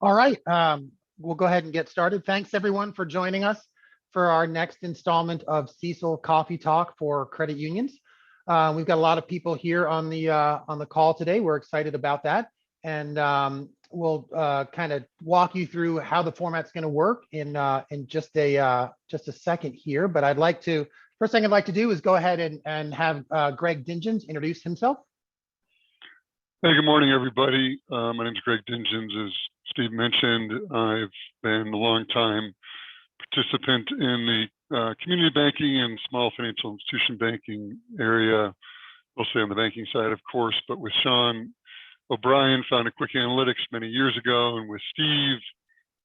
All right, we'll go ahead and get started. Thanks everyone for joining us for our next installment of CECL Coffee Talk for credit unions. We've got a lot of people here on the call today. We're excited about that, and we'll kind of walk you through how the format's going to work in just a second here. But first thing I'd like to do is go ahead and have Greg Dingens introduce himself. Hey, good morning, everybody. My name is Greg Dingens. As Steve mentioned, I've been a long-time participant in the community banking and small financial institution banking area, mostly on the banking side, of course, but with Sean O'Brien, founded Quick Analytics many years ago, and with Steve,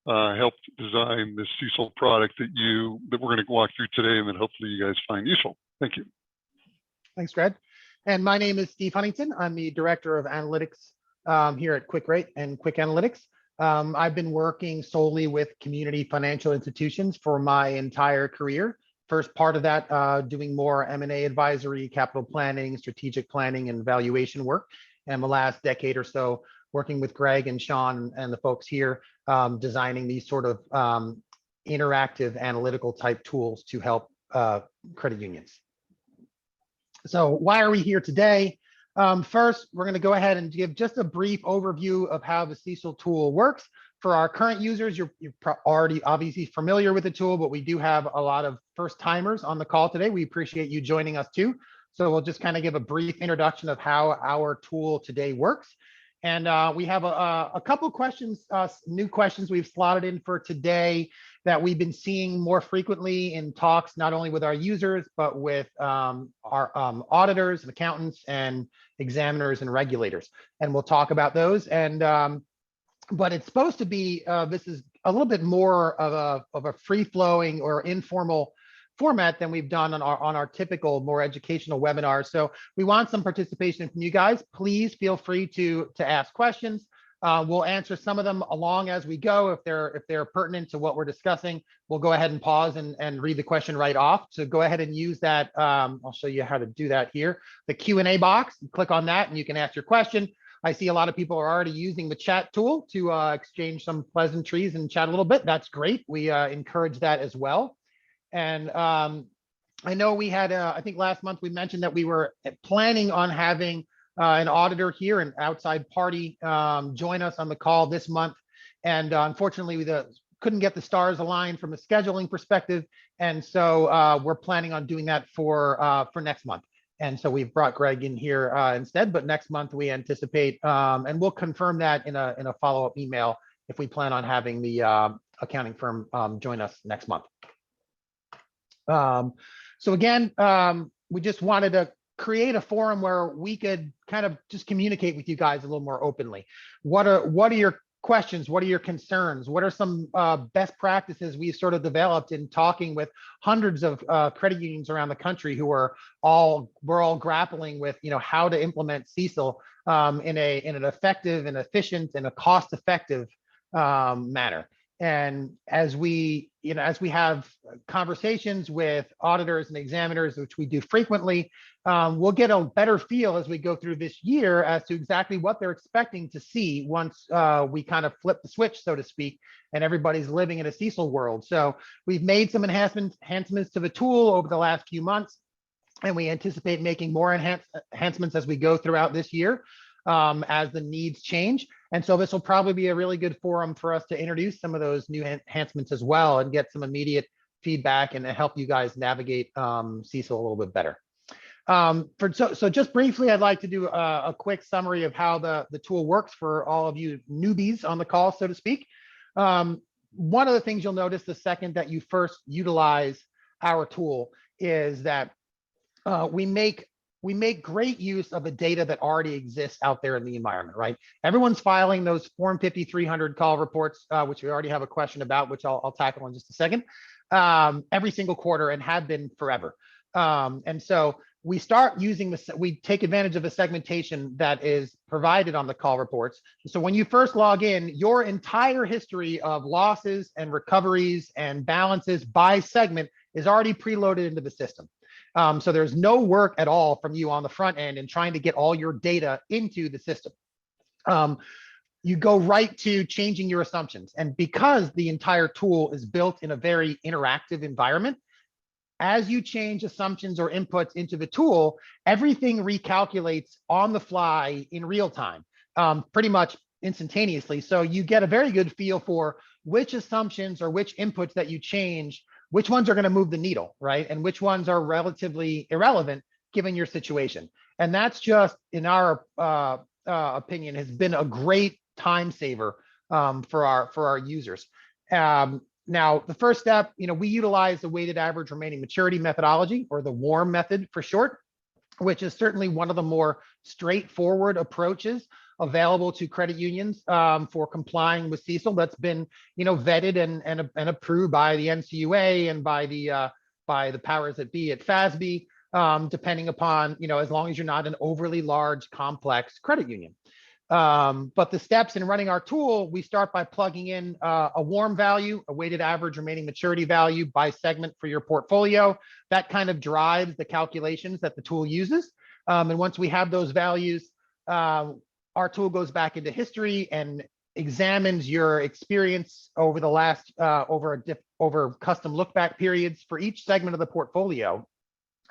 helped design the CECL product that we're going to walk through today and that hopefully you guys find useful. Thank you. Thanks, Greg. And my name is Steve Huntington. I'm the Director of Analytics here at QwickRate and Quick Analytics. I've been working solely with community financial institutions for my entire career. First part of that, doing more M&A advisory, capital planning, strategic planning, and valuation work. And the last decade or so, working with Greg and Sean and the folks here, designing these sort of interactive analytical type tools to help credit unions. So why are we here today? First, we're going to go ahead and give just a brief overview of how the CECL tool works. For our current users, you're already obviously familiar with the tool, but we do have a lot of first timers on the call today. We appreciate you joining us too. So we'll just kind of give a brief introduction of how our tool today works. And we have a couple questions, new questions we've slotted in for today that we've been seeing more frequently in talks, not only with our users, but with our auditors and accountants and examiners and regulators. And we'll talk about those. And but it's supposed to be, this is a little bit more of a free-flowing or informal format than we've done on our typical, more educational webinars. So we want some participation from you guys. Please feel free to ask questions. We'll answer some of them along as we go. If they're pertinent to what we're discussing, we'll go ahead and pause and read the question right off. So go ahead and use that. I'll show you how to do that here. The Q&A box, click on that and you can ask your question. I see a lot of people are already using the chat tool to exchange some pleasantries and chat a little bit. That's great. We encourage that as well. And I know we had, I think last month we mentioned that we were planning on having an auditor here, an outside party, join us on the call this month. And unfortunately, we couldn't get the stars aligned from a scheduling perspective. And so we're planning on doing that for next month. And so we've brought Greg in here instead, but next month we anticipate, and we'll confirm that in a follow-up email if we plan on having the accounting firm join us next month. So again, we just wanted to create a forum where we could kind of just communicate with you guys a little more openly. What are your questions? What are your concerns? What are some best practices we've sort of developed in talking with hundreds of credit unions around the country who we're all grappling with, how to implement CECL in an effective and efficient and a cost-effective manner. And as we have conversations with auditors and examiners, which we do frequently, we'll get a better feel as we go through this year as to exactly what they're expecting to see once we kind of flip the switch, so to speak, and everybody's living in a CECL world. So we've made some enhancements to the tool over the last few months, and we anticipate making more enhancements as we go throughout this year as the needs change. And so this will probably be a really good forum for us to introduce some of those new enhancements as well and get some immediate feedback and help you guys navigate CECL a little bit better. So just briefly, I'd like to do a quick summary of how the tool works for all of you newbies on the call, so to speak. One of the things you'll notice the second that you first utilize our tool is that we make great use of the data that already exists out there in the environment, right? Everyone's filing those Form 5300 call reports, which we already have a question about, which I'll tackle in just a second, every single quarter and have been forever. And so we start using we take advantage of the segmentation that is provided on the call reports. So when you first log in, your entire history of losses and recoveries and balances by segment is already preloaded into the system. So there's no work at all from you on the front end in trying to get all your data into the system. you go right to changing your assumptions. And because the entire tool is built in a very interactive environment, as you change assumptions or inputs into the tool, everything recalculates on the fly in real time, pretty much instantaneously. So you get a very good feel for which assumptions or which inputs that you change, which ones are going to move the needle, right? And which ones are relatively irrelevant given your situation. And that's just, in our opinion, has been a great time saver for our users. Now, the first step, we utilize the weighted average remaining maturity methodology, or the WARM method for short, which is certainly one of the more straightforward approaches available to credit unions for complying with CECL. That's been, vetted and approved by the NCUA and by the powers that be at FASB, depending upon, as long as you're not an overly large, complex credit union. But the steps in running our tool, we start by plugging in a WARM value, a weighted average remaining maturity value by segment for your portfolio. That kind of drives the calculations that the tool uses. And once we have those values, our tool goes back into history and examines your experience over the last, over custom look back periods for each segment of the portfolio.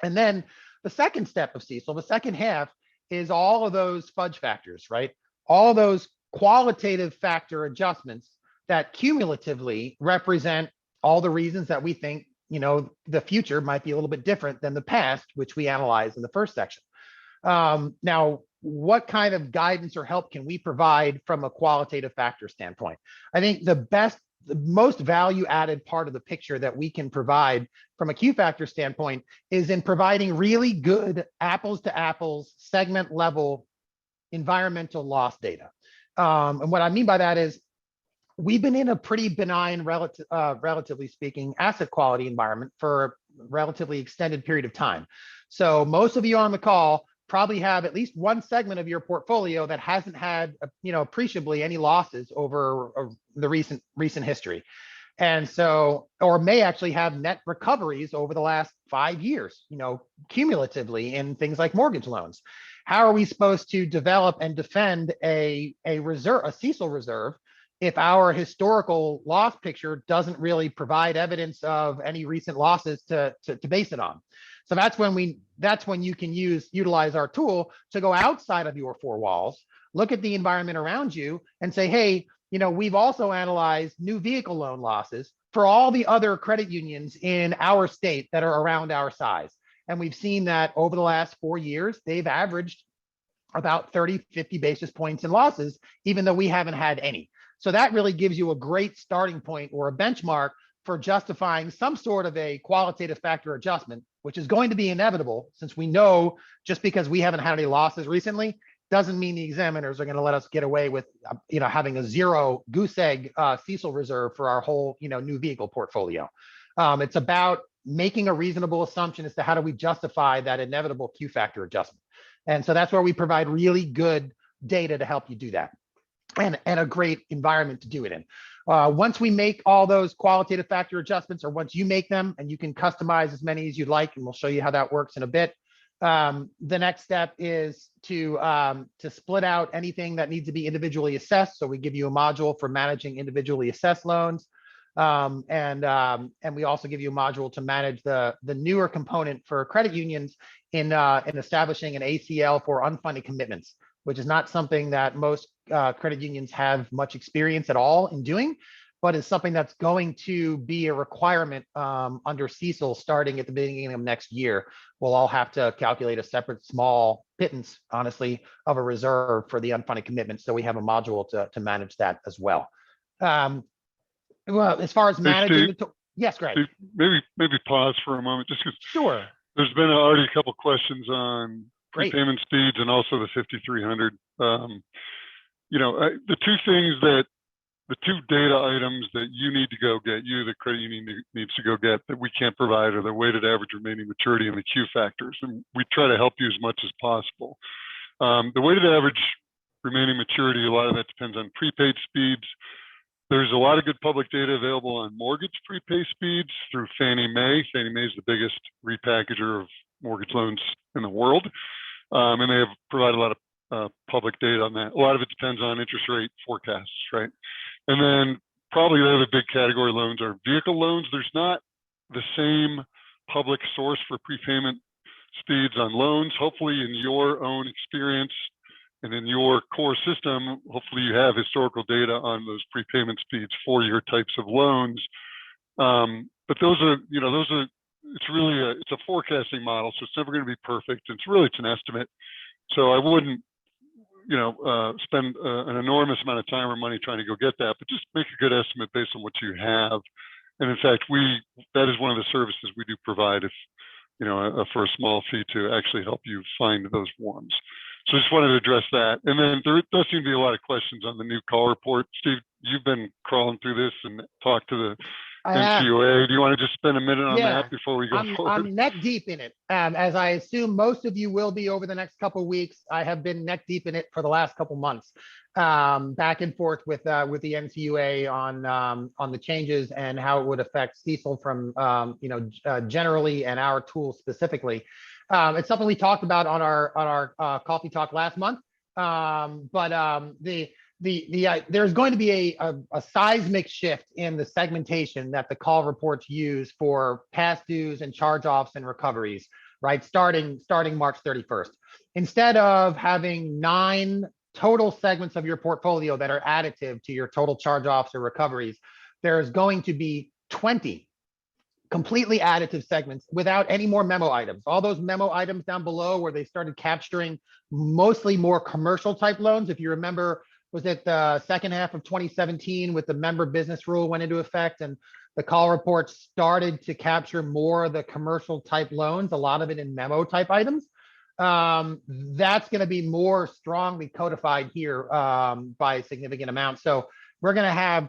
And then the second step of CECL, the second half, is all of those fudge factors, right? All those qualitative factor adjustments that cumulatively represent all the reasons that we think, the future might be a little bit different than the past, which we analyzed in the first section. Now, what kind of guidance or help can we provide from a qualitative factor standpoint? I think the most value added part of the picture that we can provide from a Q factor standpoint is in providing really good apples to apples segment level environmental loss data. And what I mean by that is we've been in a pretty benign, relatively speaking, asset quality environment for a relatively extended period of time. So most of you on the call probably have at least one segment of your portfolio that hasn't had, appreciably any losses over the recent history. And so, or may actually have net recoveries over the last 5 years, cumulatively in things like mortgage loans. How are we supposed to develop and defend a CECL reserve if our historical loss picture doesn't really provide evidence of any recent losses to base it on? So that's when you can utilize our tool to go outside of your four walls, look at the environment around you and say, hey, we've also analyzed new vehicle loan losses for all the other credit unions in our state that are around our size. And we've seen that over the last 4 years, they've averaged about 30, 50 basis points in losses, even though we haven't had any. So that really gives you a great starting point or a benchmark for justifying some sort of a qualitative factor adjustment, which is going to be inevitable, since we know just because we haven't had any losses recently doesn't mean the examiners are going to let us get away with, having a zero goose egg CECL reserve for our whole, new vehicle portfolio. It's about making a reasonable assumption as to how do we justify that inevitable Q factor adjustment. And so that's where we provide really good data to help you do that, and a great environment to do it in. Once we make all those qualitative factor adjustments, or once you make them, and you can customize as many as you'd like, and we'll show you how that works in a bit. The next step is to split out anything that needs to be individually assessed. So we give you a module for managing individually assessed loans. And we also give you a module to manage the newer component for credit unions in establishing an ACL for unfunded commitments, which is not something that most credit unions have much experience at all in doing, but is something that's going to be a requirement under CECL starting at the beginning of next year. We'll all have to calculate a separate small pittance, honestly, of a reserve for the unfunded commitment. So we have a module to manage that as well. Well, as far as managing, yes, Greg. Steve, maybe pause for a moment, just because sure. There's been already a couple questions on prepayment speeds and also the 5300. The two data items that you need to go get, the credit union needs to go get, that we can't provide, are the weighted average remaining maturity and the Q factors. And we try to help you as much as possible. The weighted average remaining maturity, a lot of that depends on prepaid speeds. There's a lot of good public data available on mortgage prepay speeds through Fannie Mae. Fannie Mae is the biggest repackager of mortgage loans in the world. And they have provided a lot public data on that. A lot of it depends on interest rate forecasts, right? And then probably the other big category loans are vehicle loans. There's not the same public source for prepayment speeds on loans. Hopefully in your own experience and in your core system, hopefully you have historical data on those prepayment speeds for your types of loans. But those are, it's really it's a forecasting model, so it's never going to be perfect. It's an estimate. So I wouldn't, spend an enormous amount of time or money trying to go get that, but just make a good estimate based on what you have. And in fact, that is one of the services we do provide, if for a small fee, to actually help you find those ones. So just wanted to address that. And then there does seem to be a lot of questions on the new call report. Steve, you've been crawling through this and talked to the NCUA. Do you want to just spend a minute on that before we go forward? I'm neck deep in it, as I assume most of you will be over the next couple of weeks. I have been neck deep in it for the last couple months, back and forth with the NCUA on the changes and how it would affect CECL from generally and our tool specifically. It's something we talked about on our coffee talk last month, there's going to be a seismic shift in the segmentation that the call reports use for past dues and charge-offs and recoveries, right? Starting March 31st. Instead of having 9 total segments of your portfolio that are additive to your total charge-offs or recoveries, there's going to be 20 completely additive segments without any more memo items. All those memo items down below where they started capturing mostly more commercial type loans. If you remember, was it the second half of 2017 with the member business rule went into effect and the call report started to capture more of the commercial type loans, a lot of it in memo type items. That's going to be more strongly codified here by a significant amount. So we're going to have,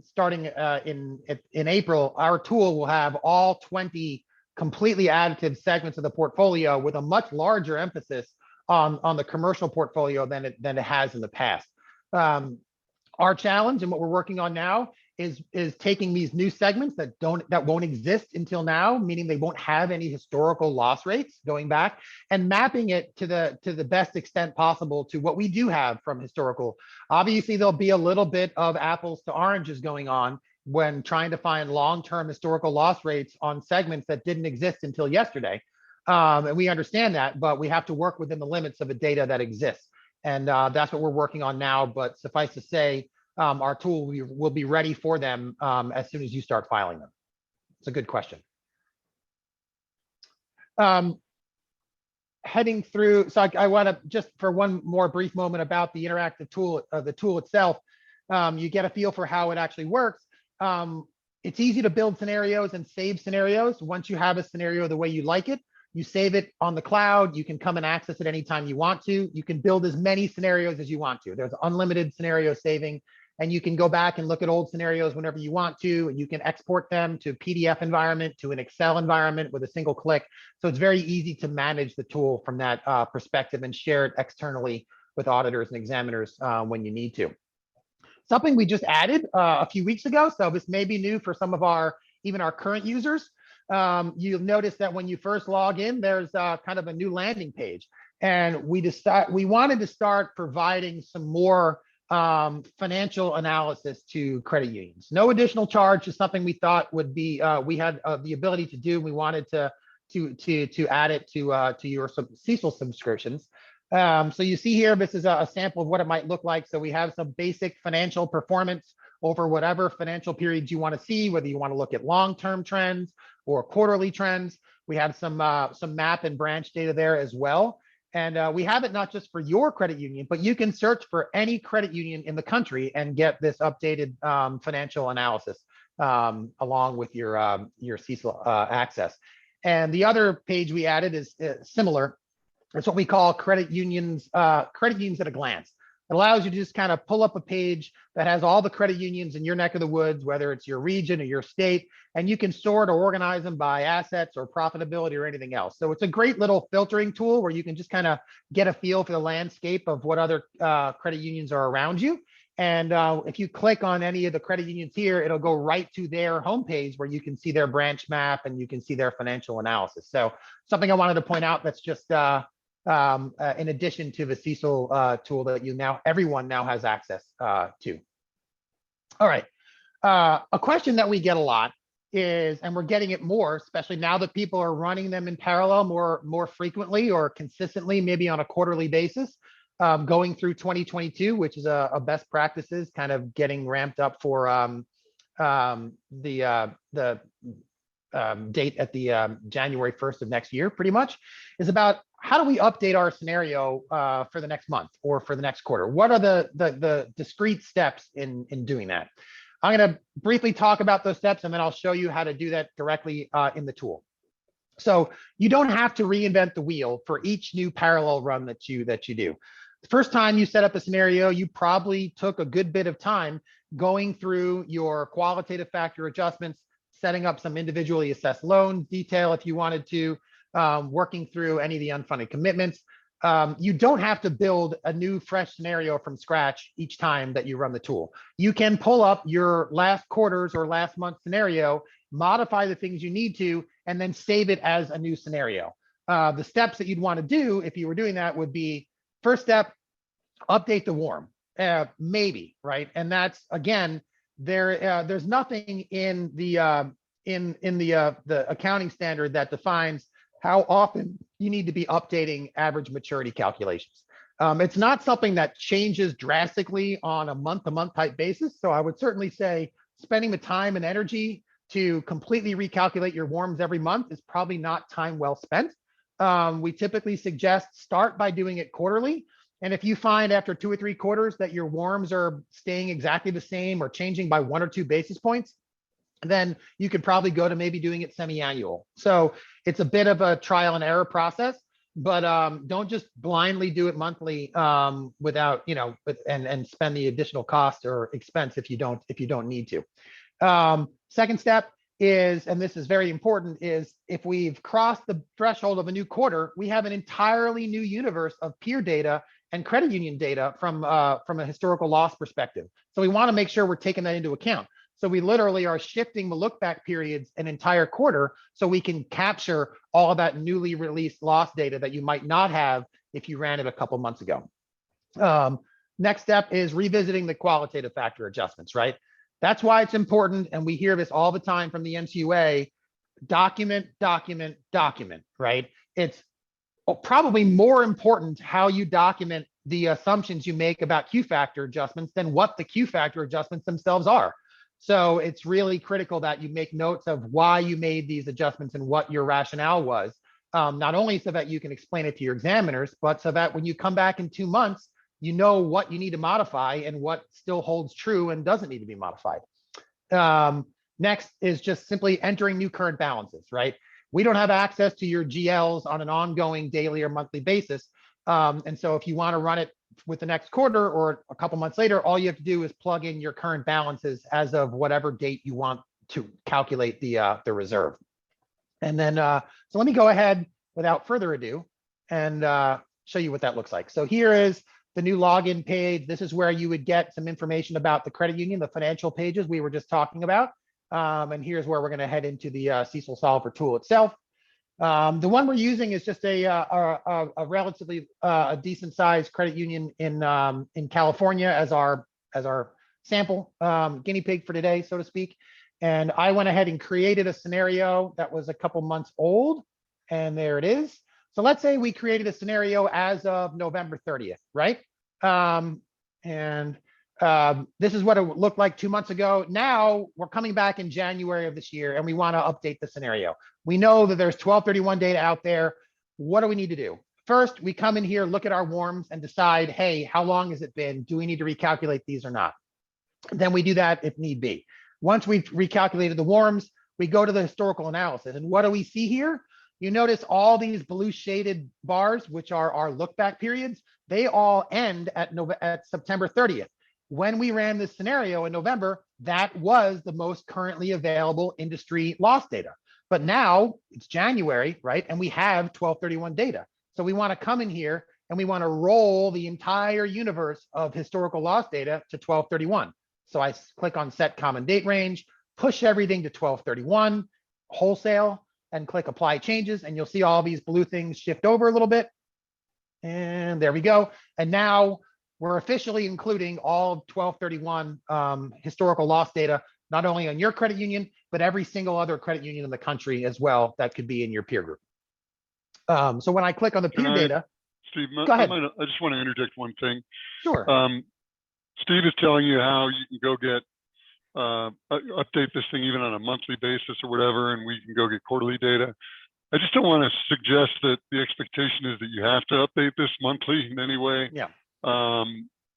starting in April, our tool will have all 20 completely additive segments of the portfolio with a much larger emphasis on the commercial portfolio than it has in the past. Our challenge and what we're working on now is taking these new segments that won't exist until now, meaning they won't have any historical loss rates going back, and mapping it to the best extent possible to what we do have from historical. Obviously, there'll be a little bit of apples to oranges going on when trying to find long-term historical loss rates on segments that didn't exist until yesterday. And we understand that, but we have to work within the limits of the data that exists. And that's what we're working on now. But suffice to say, our tool will be ready for them as soon as you start filing them. It's a good question. Heading through, so I want to just for one more brief moment about the interactive tool, the tool itself. You get a feel for how it actually works. It's easy to build scenarios and save scenarios. Once you have a scenario the way you like it, you save it on the cloud. You can come and access it anytime you want to. You can build as many scenarios as you want to. There's unlimited scenario saving, and you can go back and look at old scenarios whenever you want to, and you can export them to a PDF environment, to an Excel environment with a single click. So it's very easy to manage the tool from that perspective and share it externally with auditors and examiners when you need to. Something we just added a few weeks ago, so this may be new for some of even our current users. You'll notice that when you first log in, there's kind of a new landing page. And we wanted to start providing some more financial analysis to credit unions. No additional charge, is something we thought would be, we had the ability to do. We wanted to add it to your CECL subscriptions. So you see here, this is a sample of what it might look like. So we have some basic financial performance over whatever financial periods you want to see, whether you want to look at long-term trends or quarterly trends. We have some map and branch data there as well. And we have it not just for your credit union, but you can search for any credit union in the country and get this updated financial analysis along with your CECL access. And the other page we added is similar. It's what we call credit unions at a glance. It allows you to just kind of pull up a page that has all the credit unions in your neck of the woods, whether it's your region or your state, and you can sort or organize them by assets or profitability or anything else. So it's a great little filtering tool where you can just kind of get a feel for the landscape of what other credit unions are around you. And if you click on any of the credit unions here, it'll go right to their homepage where you can see their branch map and you can see their financial analysis. So something I wanted to point out that's just in addition to the CECL tool that everyone now has access to. All right. A question that we get a lot is, and we're getting it more, especially now that people are running them in parallel more frequently or consistently, maybe on a quarterly basis, going through 2022, which is a best practices, kind of getting ramped up for the date at the January 1st of next year, pretty much, is about how do we update our scenario for the next month or for the next quarter? What are the discrete steps in doing that? I'm going to briefly talk about those steps, and then I'll show you how to do that directly in the tool. So you don't have to reinvent the wheel for each new parallel run that you do. The first time you set up a scenario, you probably took a good bit of time going through your qualitative factor adjustments, setting up some individually assessed loan detail if you wanted to, working through any of the unfunded commitments. You don't have to build a new fresh scenario from scratch each time that you run the tool. You can pull up your last quarter's or last month's scenario, modify the things you need to, and then save it as a new scenario. The steps that you'd want to do if you were doing that would be, first step, update the WARM, maybe, right? And that's, again, there's nothing in the accounting standard that defines how often you need to be updating average maturity calculations. It's not something that changes drastically on a month-to-month type basis. So I would certainly say spending the time and energy to completely recalculate your WARMs every month is probably not time well spent. We typically suggest start by doing it quarterly. And if you find after 2 or 3 quarters that your WARMs are staying exactly the same or changing by 1 or 2 basis points, then you could probably go to maybe doing it semi-annual. So it's a bit of a trial and error process, but don't just blindly do it monthly without, and spend the additional cost or expense if you don't need to. Second step is, and this is very important, is if we've crossed the threshold of a new quarter, we have an entirely new universe of peer data and credit union data from a historical loss perspective. So we want to make sure we're taking that into account. So we literally are shifting the look back periods an entire quarter so we can capture all of that newly released loss data that you might not have if you ran it a couple months ago. Next step is revisiting the qualitative factor adjustments, right? That's why it's important, and we hear this all the time from the NCUA, document, document, document, right? It's probably more important how you document the assumptions you make about Q factor adjustments than what the Q factor adjustments themselves are. So it's really critical that you make notes of why you made these adjustments and what your rationale was, not only so that you can explain it to your examiners, but so that when you come back in 2 months, you know what you need to modify and what still holds true and doesn't need to be modified. Next is just simply entering new current balances, right? We don't have access to your GLs on an ongoing daily or monthly basis. And so if you want to run it with the next quarter or a couple months later, all you have to do is plug in your current balances as of whatever date you want to calculate the reserve. And then, so let me go ahead without further ado and show you what that looks like. So here is the new login page. This is where you would get some information about the credit union, the financial pages we were just talking about. And here's where we're going to head into the CECL solver tool itself. The one we're using is just a relatively decent sized credit union in California as our sample guinea pig for today, so to speak. And I went ahead and created a scenario that was a couple months old, and there it is. So let's say we created a scenario as of November 30th, right? This is what it looked like 2 months ago. Now we're coming back in January of this year and we want to update the scenario. We know that there's 1231 data out there. What do we need to do? First, we come in here, look at our WARMs and decide, hey, how long has it been? Do we need to recalculate these or not? Then we do that if need be. Once we've recalculated the WARMs, we go to the historical analysis. And what do we see here? You notice all these blue shaded bars, which are our look back periods, they all end at September 30th. When we ran this scenario in November, that was the most currently available industry loss data. But now it's January, right? And we have 1231 data. So we want to come in here and we want to roll the entire universe of historical loss data to 1231. So I click on set common date range, push everything to 1231 wholesale, and click apply changes. And you'll see all these blue things shift over a little bit. And there we go. And now we're officially including all of 1231 historical loss data, not only on your credit union, but every single other credit union in the country as well that could be in your peer group. So when I click on the peer data, Steve, go ahead. I just want to interject one thing. Sure. Steve is telling you how you can go get update this thing even on a monthly basis or whatever, and we can go get quarterly data. I just don't want to suggest that the expectation is that you have to update this monthly in any way. Yeah.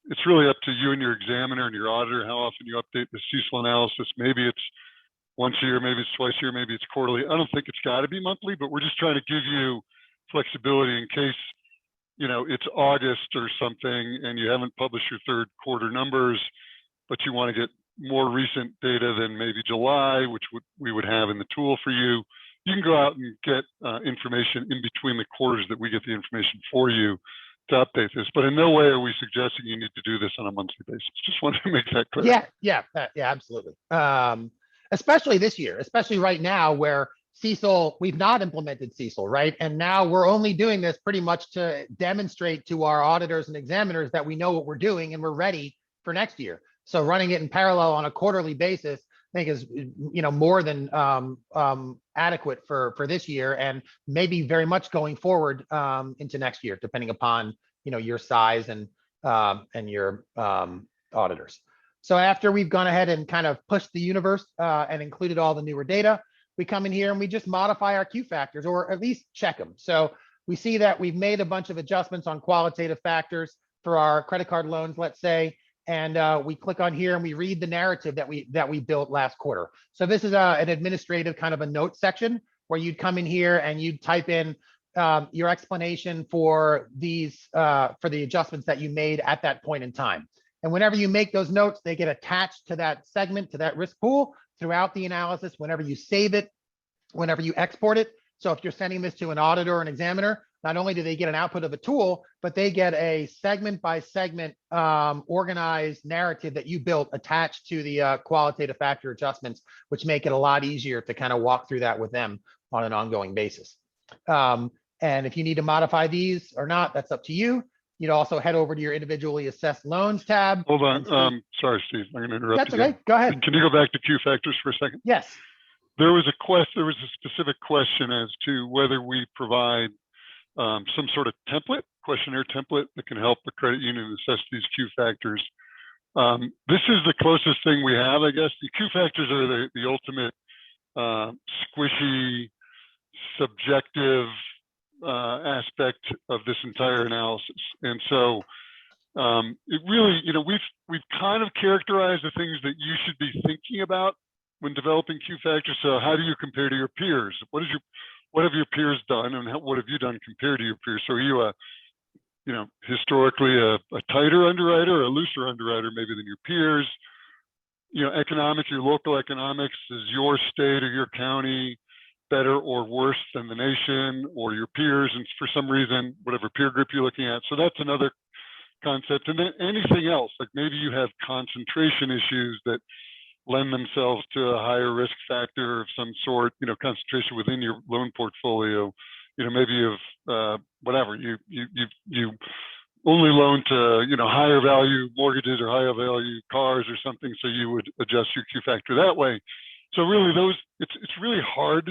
It's really up to you and your examiner and your auditor how often you update the CECL analysis. Maybe it's once a year, maybe it's twice a year, maybe it's quarterly. I don't think it's got to be monthly, but we're just trying to give you flexibility in case, you know, it's August or something and you haven't published your third quarter numbers, but you want to get more recent data than maybe July, which we would have in the tool for you. You can go out and get information in between the quarters that we get the information for you to update this. But in no way are we suggesting you need to do this on a monthly basis. Just wanted to make that clear. Yeah, absolutely. Especially this year, especially right now where CECL, we've not implemented CECL, right? And now we're only doing this pretty much to demonstrate to our auditors and examiners that we know what we're doing and we're ready for next year. So running it in parallel on a quarterly basis, I think is, you know, more than adequate for this year, and maybe very much going forward into next year, depending upon, you know, your size and your auditors. So after we've gone ahead and kind of pushed the universe and included all the newer data, we come in here and we just modify our Q factors, or at least check them. So we see that we've made a bunch of adjustments on qualitative factors for our credit card loans, let's say, and we click on here and we read the narrative that we built last quarter. So this is an administrative kind of a note section where you'd come in here and you'd type in your explanation for these for the adjustments that you made at that point in time. And whenever you make those notes, they get attached to that segment, to that risk pool throughout the analysis, whenever you save it, whenever you export it. So if you're sending this to an auditor or an examiner, not only do they get an output of a tool, but they get a segment by segment organized narrative that you built attached to the qualitative factor adjustments, which make it a lot easier to kind of walk through that with them on an ongoing basis. And if you need to modify these or not, that's up to you. You'd also head over to your individually assessed loans tab. Hold on. Sorry, Steve. I'm going to interrupt. That's okay. Go ahead. Can you go back to Q factors for a second? Yes. There was a specific question as to whether we provide some sort of questionnaire template that can help the credit union assess these Q factors. This is the closest thing we have, I guess. The Q factors are the ultimate squishy, subjective aspect of this entire analysis. And so it really, you know, we've kind of characterized the things that you should be thinking about when developing Q factors. So how do you compare to your peers? What have your peers done, and what have you done compared to your peers? So are you historically a tighter underwriter or a looser underwriter maybe than your peers? You know, your local economics, is your state or your county better or worse than the nation or your peers? And for some reason, whatever peer group you're looking at. So that's another concept. And then anything else, like maybe you have concentration issues that lend themselves to a higher risk factor of some sort, you know, concentration within your loan portfolio. You know, maybe you've whatever, you only loan to, you know, higher value mortgages or higher value cars or something, so you would adjust your Q factor that way. So really it's really hard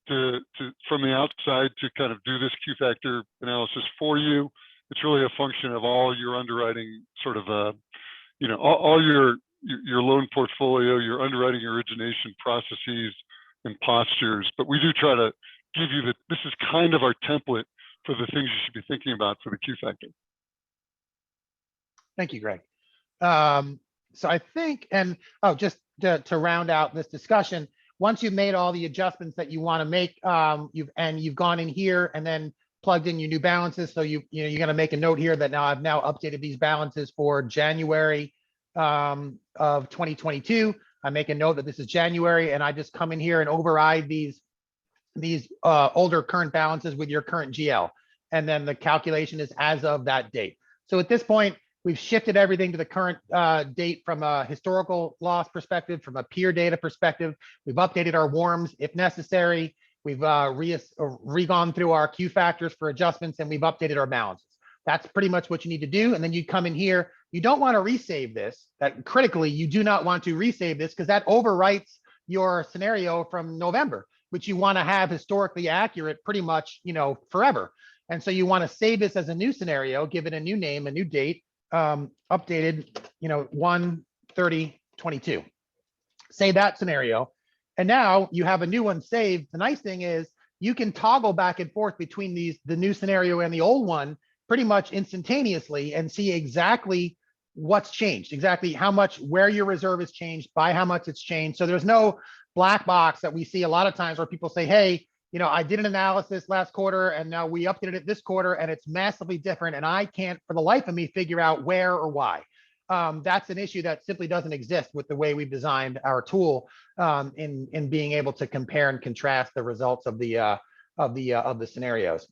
to from the outside to kind of do this Q factor analysis for you. It's really a function of all your underwriting sort of you know, all your loan portfolio, your underwriting origination processes and postures. But we do try to give you this is kind of our template for the things you should be thinking about for the Q factor. Thank you, Greg. So I think, and just to round out this discussion, once you've made all the adjustments that you want to make, you've gone in here and then plugged in your new balances. So you're going to make a note here that I've now updated these balances for January of 2022. I make a note that this is January, and I just come in here and override these older current balances with your current GL. And then the calculation is as of that date. So at this point, we've shifted everything to the current date from a historical loss perspective, from a peer data perspective. We've updated our WARMs if necessary. We've re-gone through our Q factors for adjustments, and we've updated our balances. That's pretty much what you need to do. And then you come in here. You don't want to resave this. That critically, you do not want to resave this because that overwrites your scenario from November, which you want to have historically accurate pretty much, forever. And so you want to save this as a new scenario, give it a new name, a new date, updated, 1/30/22. Save that scenario. And now you have a new one saved. The nice thing is you can toggle back and forth between the new scenario and the old one pretty much instantaneously and see exactly what's changed, exactly how much, where your reserve has changed, by how much it's changed. So there's no black box that we see a lot of times where people say, hey, I did an analysis last quarter and now we updated it this quarter and it's massively different. And I can't for the life of me figure out where or why. That's an issue that simply doesn't exist with the way we've designed our tool in being able to compare and contrast the results of the scenarios.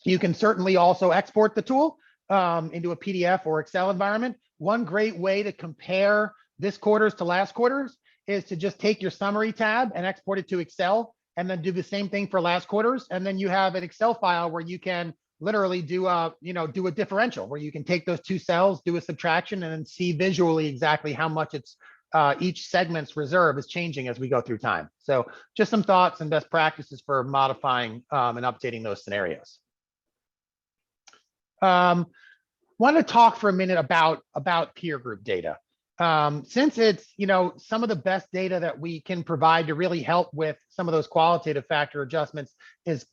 You can certainly also export the tool into a PDF or Excel environment. One great way to compare this quarter's to last quarter's is to just take your summary tab and export it to Excel and then do the same thing for last quarter's. And then you have an Excel file where you can literally do a differential where you can take those two cells, do a subtraction, and then see visually exactly how much it's each segment's reserve is changing as we go through time. So just some thoughts and best practices for modifying and updating those scenarios. Want to talk for a minute about peer group data. Since it's some of the best data that we can provide to really help with some of those qualitative factor adjustments is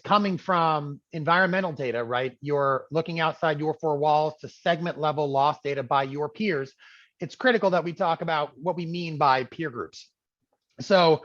coming from environmental data, right? You're looking outside your four walls to segment level loss data by your peers. It's critical that we talk about what we mean by peer groups. So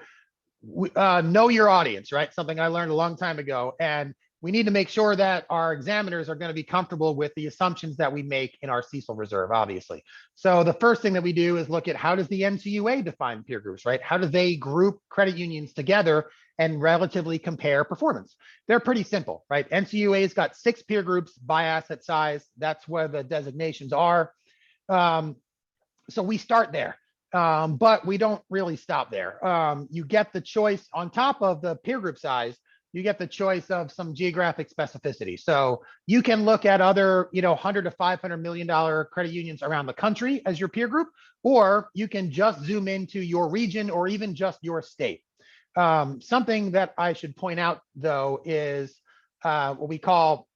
know your audience, right? Something I learned a long time ago. And we need to make sure that our examiners are going to be comfortable with the assumptions that we make in our CECL reserve, obviously. So the first thing that we do is look at how does the NCUA define peer groups, right? How do they group credit unions together and relatively compare performance? They're pretty simple, right? NCUA's got 6 peer groups by asset size. That's where the designations are. So we start there. But we don't really stop there. You get the choice on top of the peer group size. You get the choice of some geographic specificity. So you can look at other, $100 to $500 million credit unions around the country as your peer group, or you can just zoom into your region or even just your state. Something that I should point out, though, is what we call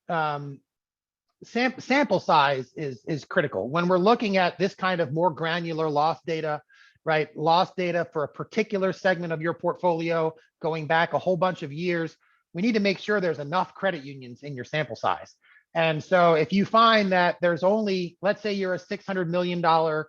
sample size is critical. When we're looking at this kind of more granular loss data, right? Loss data for a particular segment of your portfolio going back a whole bunch of years, we need to make sure there's enough credit unions in your sample size. And so if you find that there's only, let's say you're a $600 million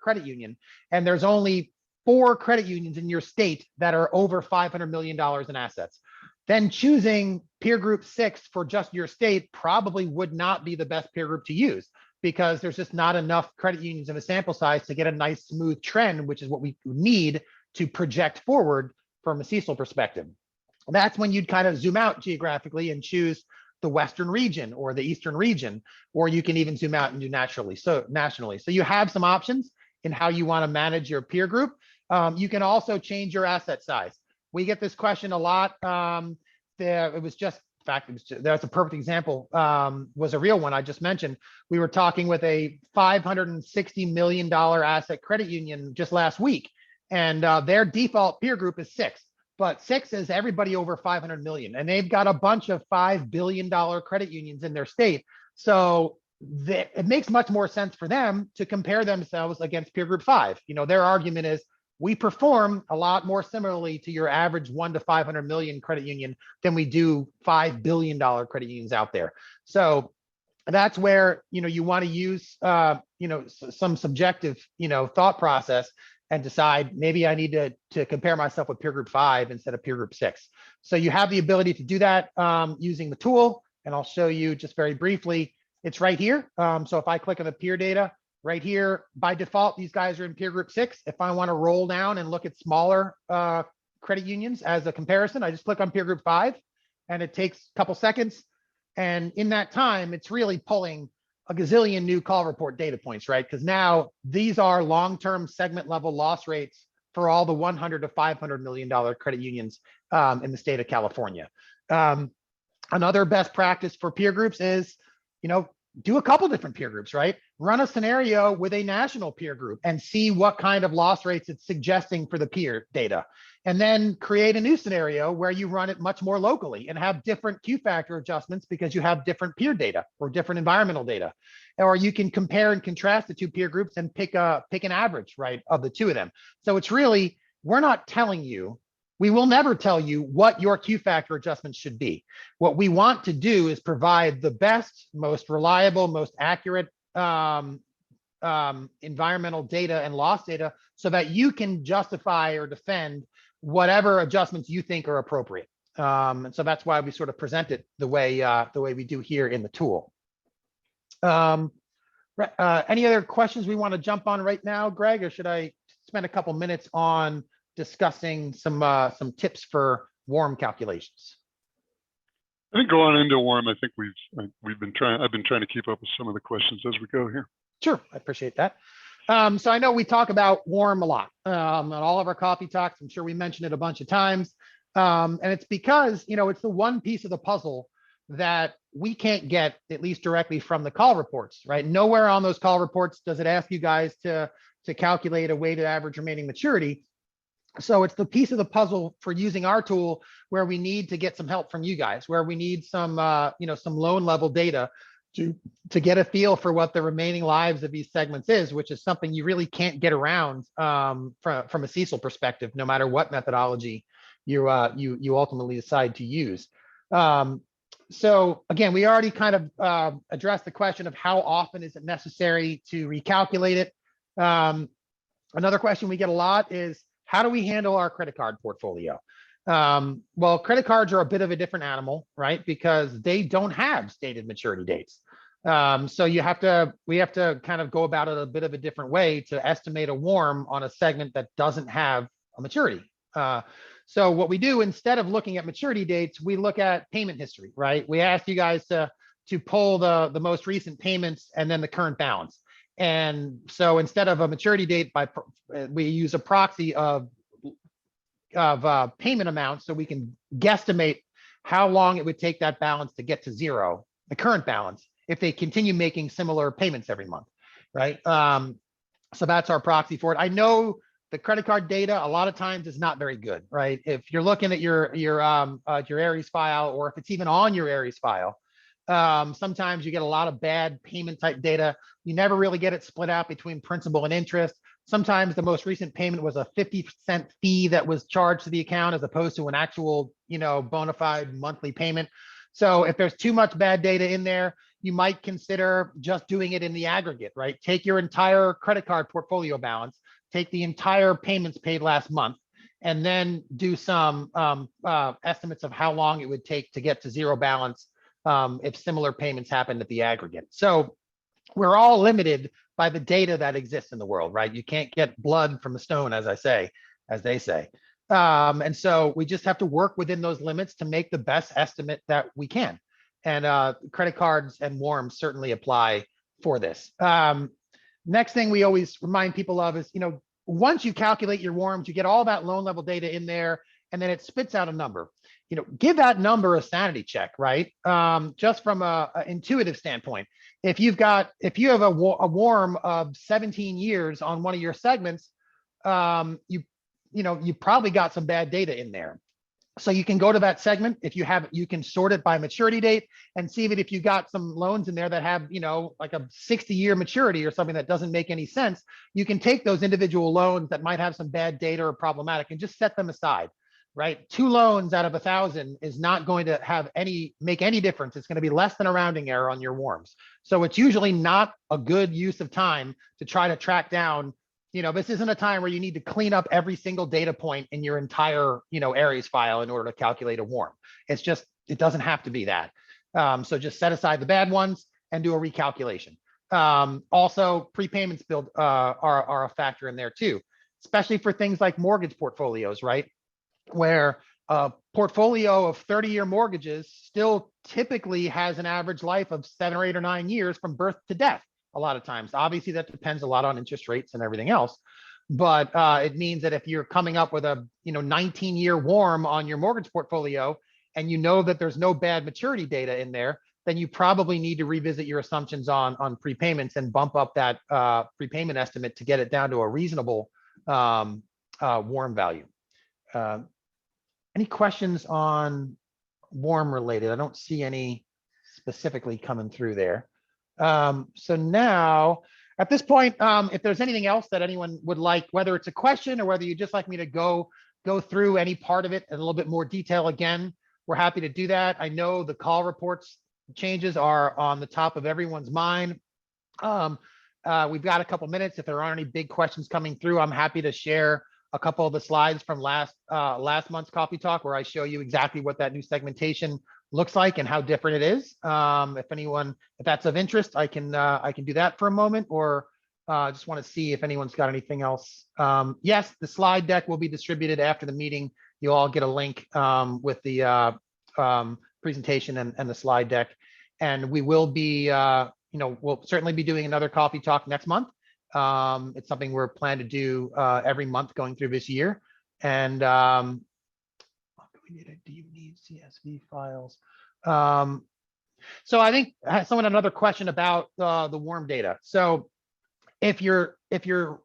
credit union, and there's only 4 credit unions in your state that are over $500 million in assets, then choosing peer group 6 for just your state probably would not be the best peer group to use, because there's just not enough credit unions in a sample size to get a nice smooth trend, which is what we need to project forward from a CECL perspective. That's when you'd kind of zoom out geographically and choose the Western region or the Eastern region, or you can even zoom out and do nationally. So you have some options in how you want to manage your peer group. You can also change your asset size. We get this question a lot. It was just, in fact, that's a perfect example, was a real one I just mentioned. We were talking with a $560 million asset credit union just last week, and their default peer group is 6. But 6 is everybody over 500 million, and they've got a bunch of $5 billion credit unions in their state. So it makes much more sense for them to compare themselves against peer group 5. Their argument is we perform a lot more similarly to your average 1 to 500 million credit union than we do $5 billion credit unions out there. So that's where you want to use some subjective thought process and decide maybe I need to compare myself with peer group 5 instead of peer group 6. So you have the ability to do that using the tool, and I'll show you just very briefly. It's right here. So if I click on the peer data right here, by default, these guys are in peer group 6. If I want to roll down and look at smaller credit unions as a comparison, I just click on peer group 5, and it takes a couple seconds. And in that time, it's really pulling a gazillion new call report data points, right? Because now these are long-term segment level loss rates for all the $100 to $500 million credit unions in the state of California. Another best practice for peer groups is do a couple different peer groups, right? Run a scenario with a national peer group and see what kind of loss rates it's suggesting for the peer data. And then create a new scenario where you run it much more locally and have different Q factor adjustments because you have different peer data or different environmental data. Or you can compare and contrast the two peer groups and pick an average, right, of the two of them. So it's really, we're not telling you, we will never tell you what your Q factor adjustments should be. What we want to do is provide the best, most reliable, most accurate environmental data and loss data so that you can justify or defend whatever adjustments you think are appropriate. And so that's why we sort of present it the way we do here in the tool. Any other questions we want to jump on right now, Greg, or should I spend a couple minutes on discussing some tips for warm calculations? I think go on into warm. I think I've been trying to keep up with some of the questions as we go here. Sure, I appreciate that. So I know we talk about warm a lot on all of our coffee talks. I'm sure we mentioned it a bunch of times. And it's because, it's the one piece of the puzzle that we can't get, at least directly from the call reports, right? Nowhere on those call reports does it ask you guys to calculate a weighted average remaining maturity. So it's the piece of the puzzle for using our tool where we need to get some help from you guys, where we need some, some loan level data to get a feel for what the remaining lives of these segments is, which is something you really can't get around from a CECL perspective, no matter what methodology you ultimately decide to use. So again, we already kind of addressed the question of how often is it necessary to recalculate it. Another question we get a lot is, how do we handle our credit card portfolio? Well, credit cards are a bit of a different animal, right? Because they don't have stated maturity dates. So we have to kind of go about it a bit of a different way to estimate a warm on a segment that doesn't have a maturity. So what we do, instead of looking at maturity dates, we look at payment history, right? We ask you guys to pull the most recent payments and then the current balance. And so instead of a maturity date, we use a proxy of payment amounts, so we can guesstimate how long it would take that balance to get to zero, the current balance, if they continue making similar payments every month, right? So that's our proxy for it. I know the credit card data a lot of times is not very good, right? If you're looking at your Aries file, or if it's even on your Aries file, sometimes you get a lot of bad payment type data. You never really get it split out between principal and interest. Sometimes the most recent payment was a 50-cent fee that was charged to the account as opposed to an actual, bona fide monthly payment. So if there's too much bad data in there, you might consider just doing it in the aggregate, right? Take your entire credit card portfolio balance, take the entire payments paid last month, and then do some estimates of how long it would take to get to zero balance if similar payments happened at the aggregate. So we're all limited by the data that exists in the world, right? You can't get blood from a stone, as they say. And so we just have to work within those limits to make the best estimate that we can. And credit cards and warms certainly apply for this. Next thing we always remind people of is, once you calculate your warms, you get all that loan level data in there, and then it spits out a number. Give that number a sanity check, right? Just from a intuitive standpoint. If you have a warm of 17 years on one of your segments, you probably got some bad data in there. So you can go to that segment. If you have, you can sort it by maturity date and see that if you got some loans in there that have, like a 60-year maturity or something that doesn't make any sense, you can take those individual loans that might have some bad data or problematic and just set them aside. Right? 2 loans out of 1,000 is not going to make any difference. It's going to be less than a rounding error on your warms. So it's usually not a good use of time to try to track down, this isn't a time where you need to clean up every single data point in your entire, Aries file in order to calculate a warm. It's just, it doesn't have to be that. So just set aside the bad ones and do a recalculation. Also, prepayments are a factor in there too, especially for things like mortgage portfolios, right? Where a portfolio of 30-year mortgages still typically has an average life of 7 or 8 or 9 years from birth to death. A lot of times, obviously that depends a lot on interest rates and everything else. But it means that if you're coming up with a 19-year warm on your mortgage portfolio, and that there's no bad maturity data in there, then you probably need to revisit your assumptions on prepayments and bump up that prepayment estimate to get it down to a reasonable warm value. Any questions on warm related? I don't see any specifically coming through there. So now at this point, if there's anything else that anyone would like, whether it's a question or whether you'd just like me to go through any part of it in a little bit more detail again, we're happy to do that. I know the call reports changes are on the top of everyone's mind. We've got a couple minutes. If there aren't any big questions coming through, I'm happy to share a couple of the slides from last month's coffee talk, where I show you exactly what that new segmentation looks like and how different it is. If that's of interest, I can do that for a moment, or just want to see if anyone's got anything else. Yes, the slide deck will be distributed after the meeting. You'll all get a link with the presentation and the slide deck, and we will be, we'll certainly be doing another coffee talk next month. It's something we're planning to do every month going through this year. And do you need CSV files? So I think someone had another question about the warm data. So if you're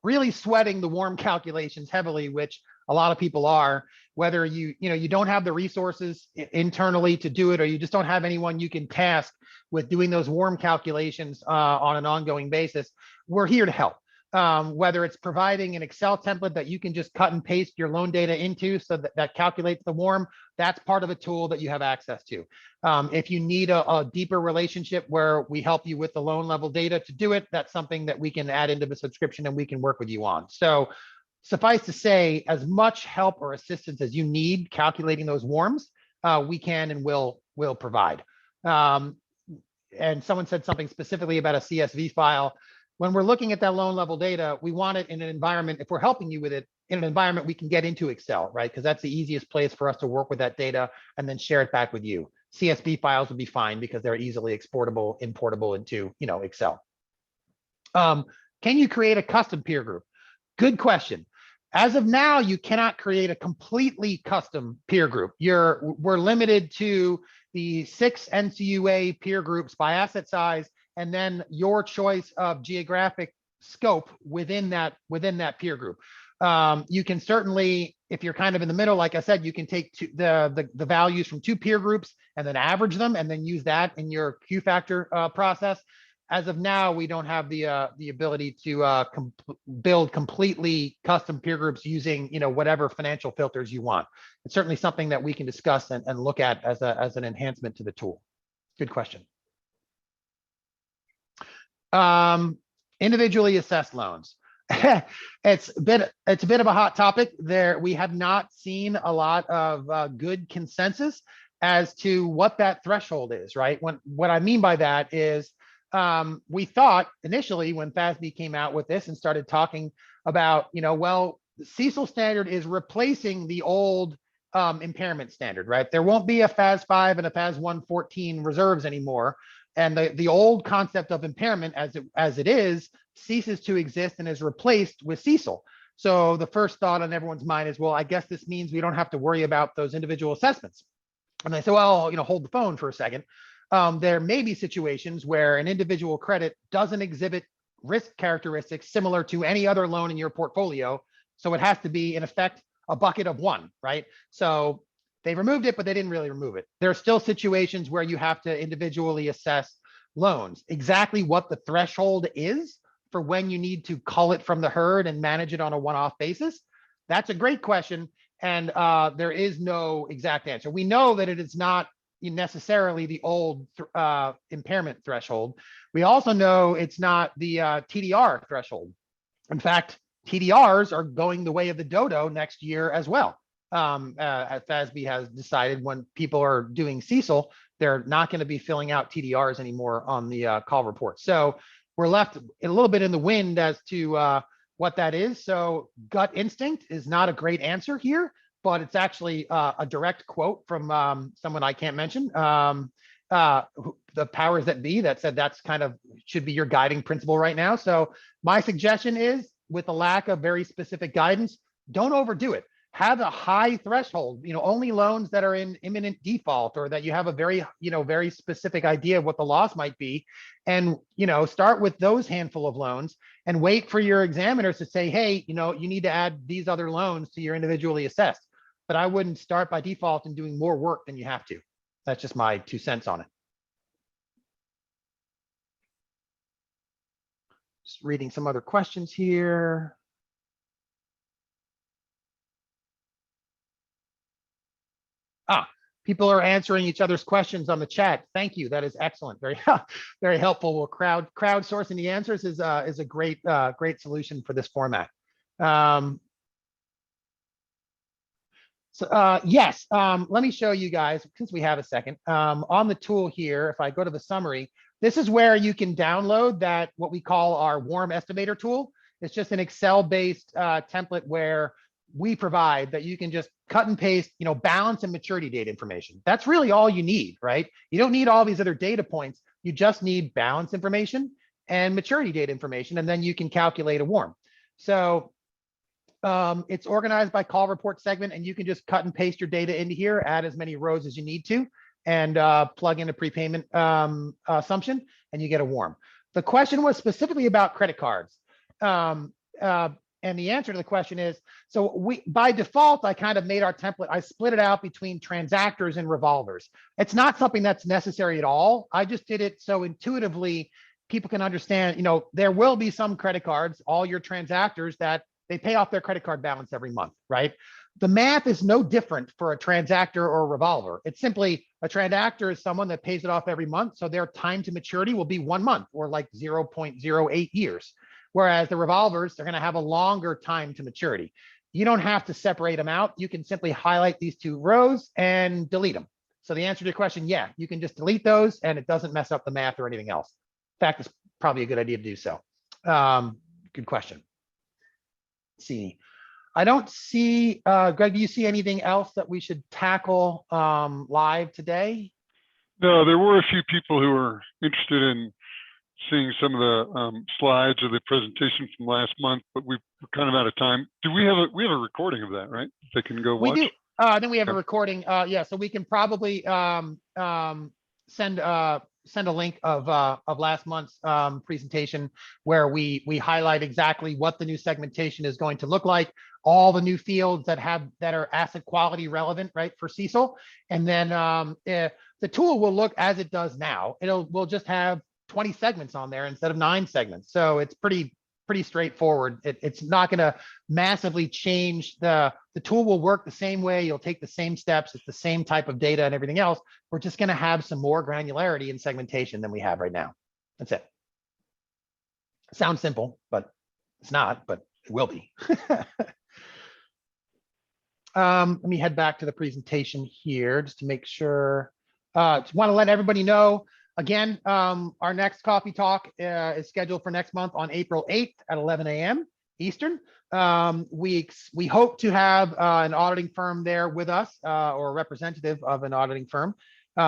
really sweating the warm calculations heavily, which a lot of people are, whether you don't have the resources internally to do it, or you just don't have anyone you can task with doing those warm calculations on an ongoing basis, we're here to help. Whether it's providing an Excel template that you can just cut and paste your loan data into so that calculates the warm, that's part of a tool that you have access to. If you need a deeper relationship where we help you with the loan level data to do it, that's something that we can add into the subscription and we can work with you on. So suffice to say, as much help or assistance as you need calculating those warms, we can and will provide. And someone said something specifically about a CSV file. When we're looking at that loan level data, we want it in an environment, if we're helping you with it, in an environment we can get into Excel, right? Because that's the easiest place for us to work with that data and then share it back with you. CSV files would be fine because they're easily exportable, importable into Excel. Can you create a custom peer group? Good question. As of now, you cannot create a completely custom peer group. We're limited to the 6 NCUA peer groups by asset size, and then your choice of geographic scope within that peer group. You can certainly, if you're kind of in the middle, like I said, you can take the values from 2 peer groups and then average them and then use that in your Q factor process. As of now, we don't have the ability to build completely custom peer groups using whatever financial filters you want. It's certainly something that we can discuss and look at as an enhancement to the tool. Good question. Individually assessed loans. It's a bit of a hot topic there. We have not seen a lot of good consensus as to what that threshold is, right? What I mean by that is we thought initially when FASB came out with this and started talking about, well, the CECL standard is replacing the old impairment standard, right? There won't be a FAS 5 and a FAS 114 reserves anymore. And the old concept of impairment as it is ceases to exist and is replaced with CECL. So the first thought on everyone's mind is, well, I guess this means we don't have to worry about those individual assessments. And they say, well, hold the phone for a second. There may be situations where an individual credit doesn't exhibit risk characteristics similar to any other loan in your portfolio. So it has to be, in effect, a bucket of one, right? So they removed it, but they didn't really remove it. There are still situations where you have to individually assess loans. Exactly what the threshold is for when you need to cull it from the herd and manage it on a one-off basis, that's a great question. And there is no exact answer. We know that it is not necessarily the old impairment threshold. We also know it's not the TDR threshold. In fact, TDRs are going the way of the dodo next year as well. FASB has decided when people are doing CECL, they're not going to be filling out TDRs anymore on the call report. So we're left a little bit in the wind as to what that is. So gut instinct is not a great answer here, but it's actually a direct quote from someone I can't mention, the powers that be, that said that's kind of should be your guiding principle right now. So my suggestion is, with a lack of very specific guidance, don't overdo it. have a high threshold, only loans that are in imminent default or that you have a very, very specific idea of what the loss might be. And, start with those handful of loans and wait for your examiners to say, hey, you need to add these other loans to your individually assessed. But I wouldn't start by default and doing more work than you have to. That's just my 2 cents on it. Just reading some other questions here. People are answering each other's questions on the chat. Thank you. That is excellent. Very, very helpful. Well, crowdsourcing the answers is a great solution for this format. Yes, let me show you guys, since we have a second, on the tool here. If I go to the summary, this is where you can download that, what we call our warm estimator tool. It's just an Excel-based template where we provide that you can just cut and paste, balance and maturity date information. That's really all you need, right? You don't need all these other data points. You just need balance information and maturity date information, and then you can calculate a warm. So it's organized by call report segment, and you can just cut and paste your data into here, add as many rows as you need to, and plug in a prepayment assumption, and you get a warm. The question was specifically about credit cards. And the answer to the question is, so by default, I kind of made our template, I split it out between transactors and revolvers. It's not something that's necessary at all. I just did it so intuitively people can understand, there will be some credit cards, all your transactors, that they pay off their credit card balance every month, right? The math is no different for a transactor or a revolver. It's simply a transactor is someone that pays it off every month. So their time to maturity will be 1 month or like 0.08 years. Whereas the revolvers, they're going to have a longer time to maturity. You don't have to separate them out. You can simply highlight these 2 rows and delete them. So the answer to your question, yeah, you can just delete those and it doesn't mess up the math or anything else. In fact, it's probably a good idea to do so. Good question. Let's see. I don't see, Greg, do you see anything else that we should tackle live today? No, there were a few people who were interested in seeing some of the slides of the presentation from last month, but we're kind of out of time. Do we have a recording of that, right? They can go watch. We do. Then we have a recording. Yeah, so we can probably send a link of last month's presentation where we highlight exactly what the new segmentation is going to look like, all the new fields that are asset quality relevant, right, for CECL, and then the tool will look as it does now. We'll just have 20 segments on there instead of 9 segments. So it's pretty straightforward. It's not going to massively change. The tool will work the same way. You'll take the same steps. It's the same type of data and everything else. We're just going to have some more granularity in segmentation than we have right now. That's it. Sounds simple, but it's not, but it will be. Let me head back to the presentation here just to make sure. Just want to let everybody know, again, our next coffee talk is scheduled for next month on April 8th at 11 a.m. Eastern. We hope to have an auditing firm there with us or a representative of an auditing firm,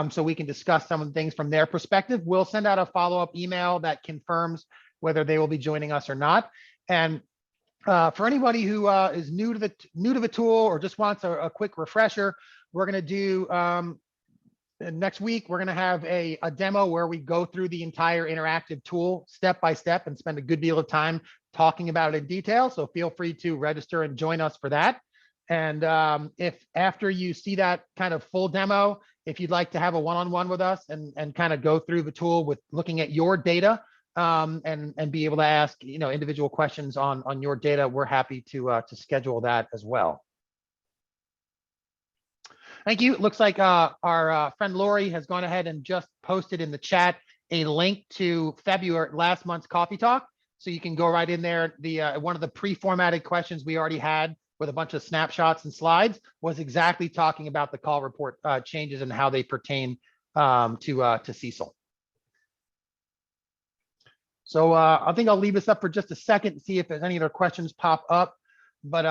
so we can discuss some of the things from their perspective. We'll send out a follow-up email that confirms whether they will be joining us or not. And for anybody who is new to the tool or just wants a quick refresher, we're going to do next week, we're going to have a demo where we go through the entire interactive tool step by step and spend a good deal of time talking about it in detail. So feel free to register and join us for that. And if after you see that kind of full demo, if you'd like to have a one-on-one with us and kind of go through the tool with looking at your data and be able to ask individual questions on your data, we're happy to schedule that as well. Thank you. It looks like our friend Lori has gone ahead and just posted in the chat a link to last month's coffee talk. So you can go right in there. One of the pre-formatted questions we already had with a bunch of snapshots and slides was exactly talking about the call report changes and how they pertain to CECL. So I think I'll leave this up for just a second to see if there's any other questions pop up. But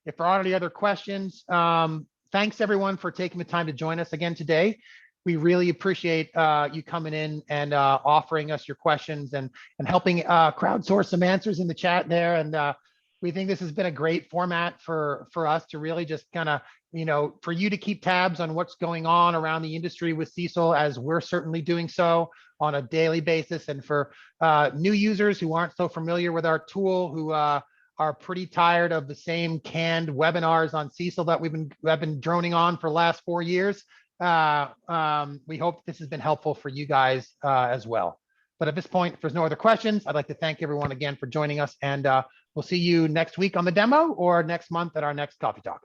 if there aren't any other questions, thanks everyone for taking the time to join us again today. We really appreciate you coming in and offering us your questions and helping crowdsource some answers in the chat there. And We think this has been a great format for us to really just kind of, for you to keep tabs on what's going on around the industry with CECL, as we're certainly doing so on a daily basis. And for new users who aren't so familiar with our tool, who are pretty tired of the same canned webinars on CECL that I've been droning on for the last 4 years, we hope this has been helpful for you guys as well. But at this point, if there's no other questions, I'd like to thank everyone again for joining us, and we'll see you next week on the demo or next month at our next coffee talk.